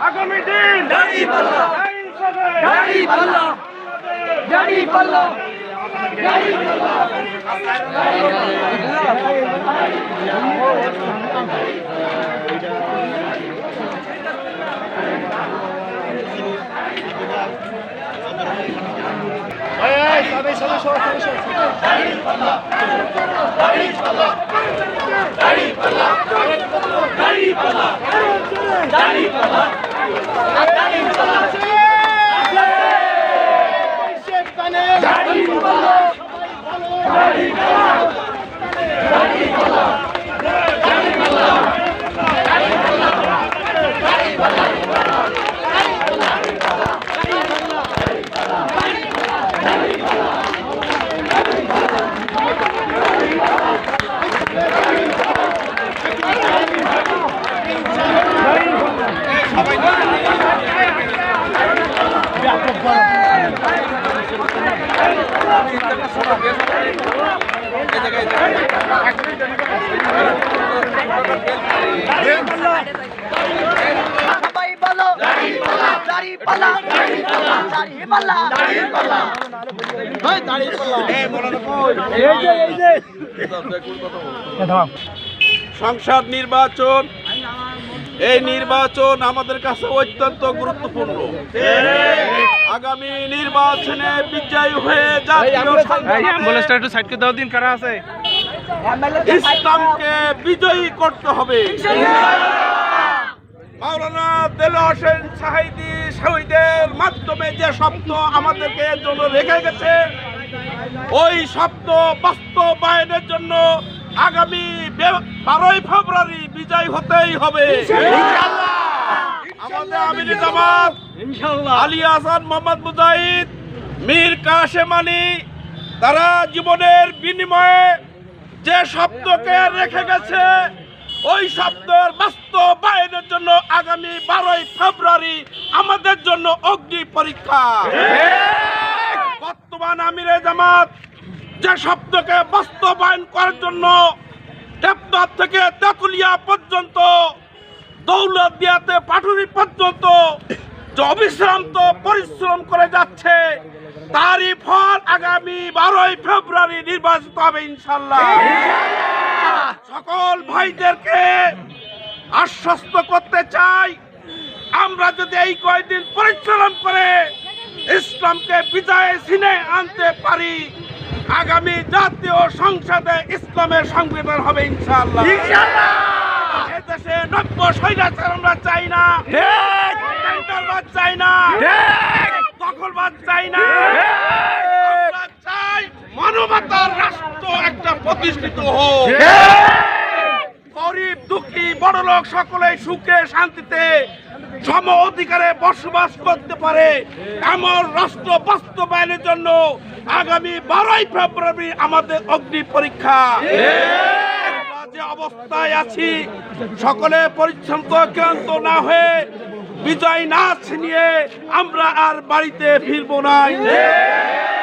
আগামী দিন সংসদ নির্বাচন, এই নির্বাচন আমাদের কাছে অত্যন্ত গুরুত্বপূর্ণ। আগামী নির্বাচনে বিজয়ী হয়ে ইসলামকে বিজয়ী করতে হবে। মাওলানা দেলোয়ার হোসেন সাঈদী শহীদের মাধ্যমে যে স্বপ্ন আমাদেরকে এর জন্য রেখে গেছে, ওই স্বপ্ন বাস্তবায়নের জন্য আগামী 12 ফেব্রুয়ারি বিজয় হতেই হবে। আমাদের আমির জামাত আলী হাসান মোহাম্মদ মুজাহিদ, মীর কাশেম আলী, তারা জীবনের বিনিময়ে যে স্বপ্নকে রেখে গেছে, ওই স্বপ্নের বাস্তবায়নের জন্য আগামী 12 ফেব্রুয়ারি আমাদের জন্য অগ্নি পরীক্ষা। বর্তমান আমিরে জামাত যে স্বপ্নকে বাস্তবায়ন করার জন্য দেবদার থেকে তেতুলিয়া পর্যন্ত, দৌলতদিয়াতে পাটুরি পর্যন্ত যে অবিশ্রান্ত পরিশ্রম করে যাচ্ছে, তারই ফল আগামী 12 ফেব্রুয়ারি নির্বাচিত হবে ইনশাআল্লাহ। সকল ভাইদেরকে আশ্বস্ত করতে চাই, আমরা যদি এই কয়েকদিন পরিশ্রম করে ইসলামকে বিজয়ে ছিনে আনতে পারি, আগামী জাতীয় সংসদে ইসলামের সংবিধান হবে ইনশাআল্লাহ। এদেশে নব্য স্বৈরাচার আমরা চাই না, টেন্ডারবাজ চাই না, দখলবাজ চাই না, আমরা চাই মানবতার রাষ্ট্র একটা প্রতিষ্ঠিত হোক। গরিব দুঃখী বড়লোক সকলে সুখে শান্তিতে সম অধিকারে বসবাস করতে পারে, এমন রাষ্ট্র বাস্তবায়নের জন্য আগামী 12 ফেব্রুয়ারি আমাদের অগ্নি পরীক্ষা। যে অবস্থায় আছি, সকলে পরিশ্রম ক্লান্ত না হয়ে বিজয় না ছিনিয়ে আমরা আর বাড়িতে ফিরবো না।